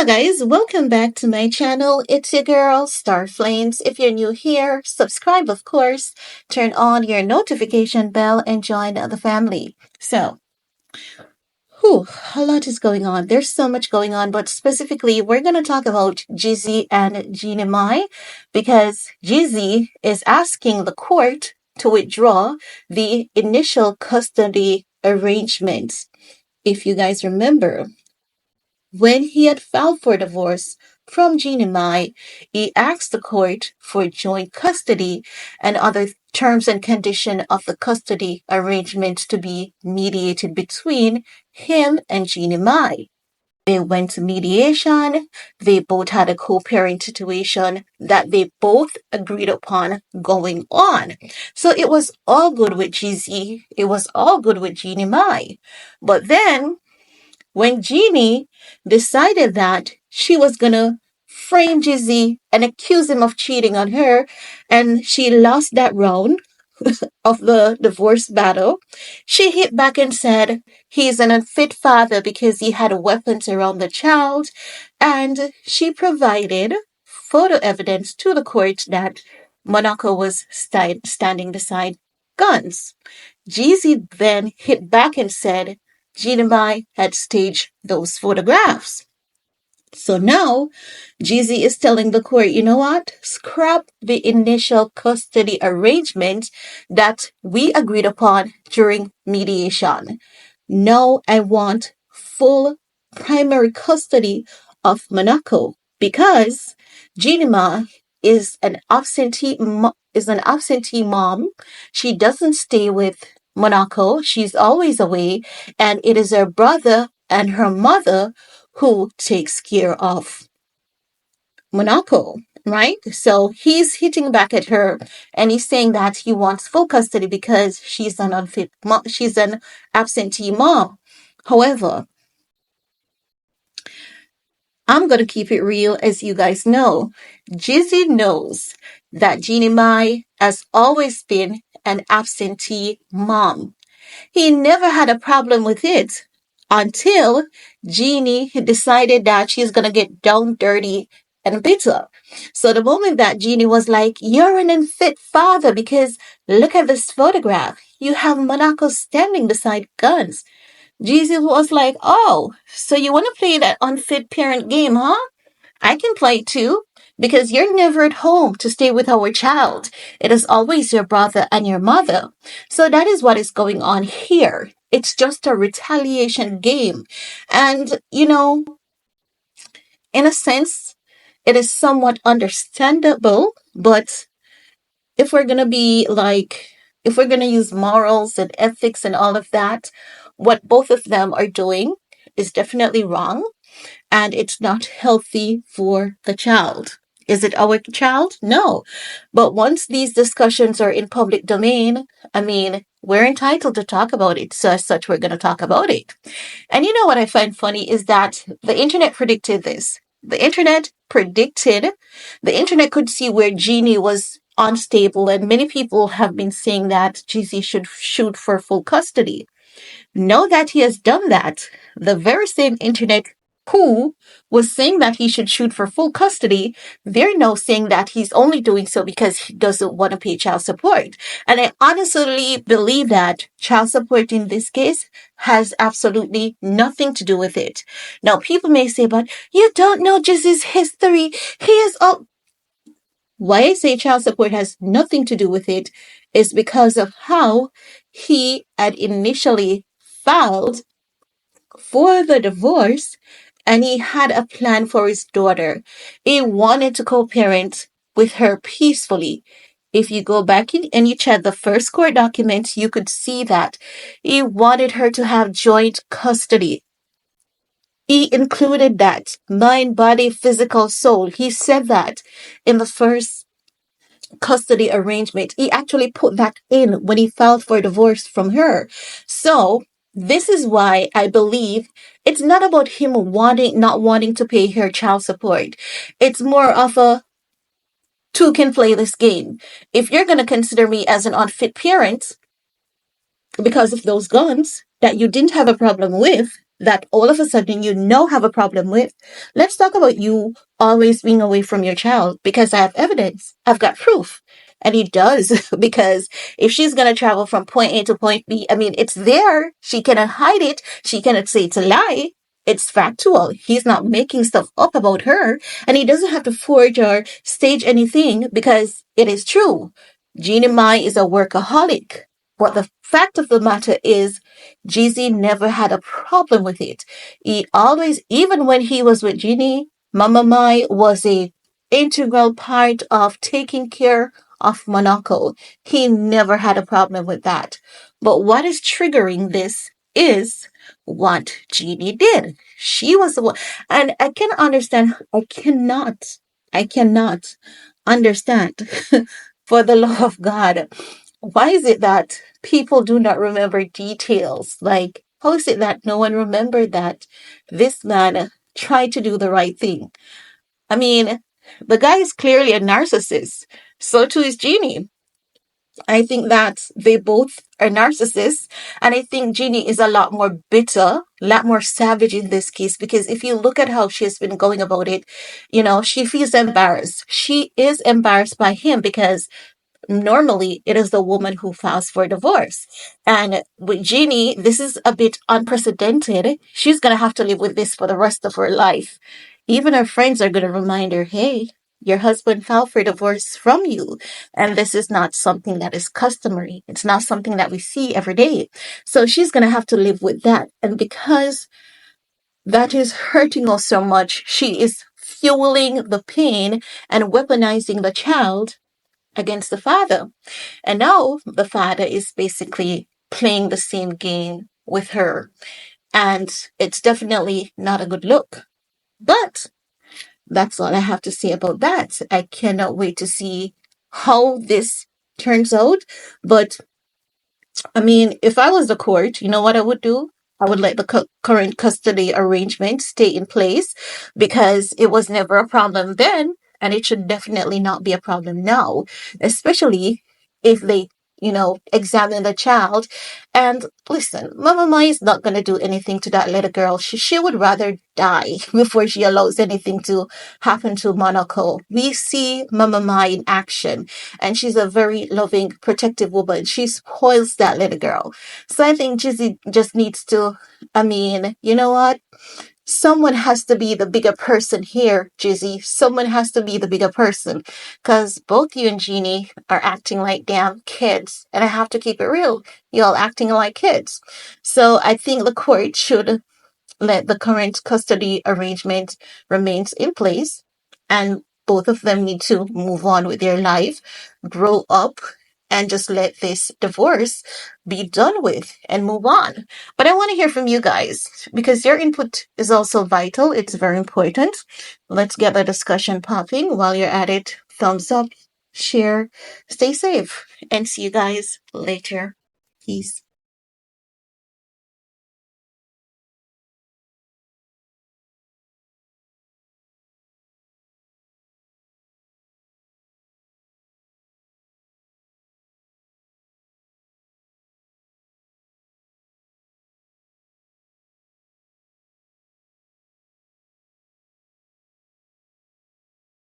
Hello guys, welcome back to my channel. It's your girl, Star Flames. If you're new here, subscribe of course, turn on your notification bell and join the family. A lot is going on. There's so much going on, but specifically we're going to talk about Jezzy and Jeanie because Jezzy is asking the court to withdraw the initial custody arrangements. If you guys remember, when he had filed for divorce from Jeanie, he asked the court for joint custody and other terms and conditions of the custody arrangement to be mediated between him and Jeanie. They went to mediation. They both had a co-parent situation that they both agreed upon going on. So it was all good with Jezzy. It was all good with Jeanie. But then when Jeanie decided that she was going to frame Jezzy and accuse him of cheating on her, and she lost that round of the divorce battle, she hit back and said he's an unfit father because he had weapons around the child, and she provided photo evidence to the court that Monaco was standing beside guns. Jezzy then hit back and said Jeanie had staged those photographs. So now, Jezzy is telling the court, you know what? Scrap the initial custody arrangement that we agreed upon during mediation. No, I want full primary custody of Monaco because Jeanie is an absentee mom. She doesn't stay with Monaco. She's always away, and it is her brother and her mother who takes care of Monaco, right? So he's hitting back at her and he's saying that he wants full custody because she's an unfit mom, she's an absentee mom. However, I'm going to keep it real. As you guys know, Jezzy knows that Jeanie has always been an absentee mom. He never had a problem with it until Jeanie decided that she's going to get down dirty and bitter. So the moment that Jeanie was like, you're an unfit father because look at this photograph. You have Monaco standing beside guns. Jesus was like, oh, so you want to play that unfit parent game, huh? I can play too, because you're never at home to stay with our child. It is always your brother and your mother. So that is what is going on here. It's just a retaliation game. And, in a sense, it is somewhat understandable, but if we're going to be like, if we're going to use morals and ethics and all of that, what both of them are doing is definitely wrong and it's not healthy for the child. Is it our child? No. But once these discussions are in public domain, we're entitled to talk about it. So as such, we're going to talk about it. And you know what I find funny is that the internet predicted this. The internet could see where Jeanie was unstable, and many people have been saying that Jezzy should shoot for full custody. Now that he has done that, the very same internet who was saying that he should shoot for full custody, they're now saying that he's only doing so because he doesn't want to pay child support. And I honestly believe that child support in this case has absolutely nothing to do with it. Now, people may say, but you don't know Jezzy's history. He is all... Why I say child support has nothing to do with it is because of how he had initially filed for the divorce and he had a plan for his daughter. He wanted to co-parent with her peacefully. If you go back and you check the first court documents, you could see that he wanted her to have joint custody. He included that mind, body, physical, soul. He said that in the first custody arrangement. He actually put that in when he filed for divorce from her. So this is why I believe it's not about him not wanting to pay her child support. It's more of a two can play this game. If you're going to consider me as an unfit parent because of those guns that you didn't have a problem with, that all of a sudden have a problem with. Let's talk about you always being away from your child because I have evidence. I've got proof. And he does because if she's going to travel from point A to point B, I mean, it's there. She cannot hide it. She cannot say it's a lie. It's factual. He's not making stuff up about her and he doesn't have to forge or stage anything because it is true. Jeannie Mai is a workaholic. But the fact of the matter is, Jezzy never had a problem with it. He always, even when he was with Jeannie, Mama Mai was a integral part of taking care of Monaco. He never had a problem with that. But what is triggering this is what Jeannie did. She was the one, and I can understand. I cannot understand for the love of God. Why is it that people do not remember details? Like, how is it that no one remembered that this man tried to do the right thing? I mean, the guy is clearly a narcissist. So too is Jeannie. I think that they both are narcissists. And I think Jeannie is a lot more bitter, a lot more savage in this case, because if you look at how she has been going about it, she feels embarrassed. She is embarrassed by him because normally it is the woman who files for divorce. And with Jeannie, this is a bit unprecedented. She's going to have to live with this for the rest of her life. Even her friends are going to remind her, hey, your husband filed for divorce from you. And this is not something that is customary. It's not something that we see every day. So she's going to have to live with that. And because that is hurting us so much, she is fueling the pain and weaponizing the child against the father. And now the father is basically playing the same game with her. And it's definitely not a good look. But that's all I have to say about that. I cannot wait to see how this turns out. But I mean, if I was the court, you know what I would do? I would let the current custody arrangement stay in place because it was never a problem then, and it should definitely not be a problem now, especially if they, examine the child. And listen, Mama Mai is not going to do anything to that little girl. She would rather die before she allows anything to happen to Monaco. We see Mama Mai in action and she's a very loving, protective woman. She spoils that little girl. So I think Jizzy just needs to, I mean, you know what? Someone has to be the bigger person here, Jizzy. Someone has to be the bigger person. Because both you and Jeannie are acting like damn kids. And I have to keep it real. Y'all acting like kids. So I think the court should let the current custody arrangement remains in place and both of them need to move on with their life, grow up, and just let this divorce be done with and move on. But I want to hear from you guys because your input is also vital. It's very important. Let's get the discussion popping. While you're at it, thumbs up, share, stay safe, and see you guys later. Peace.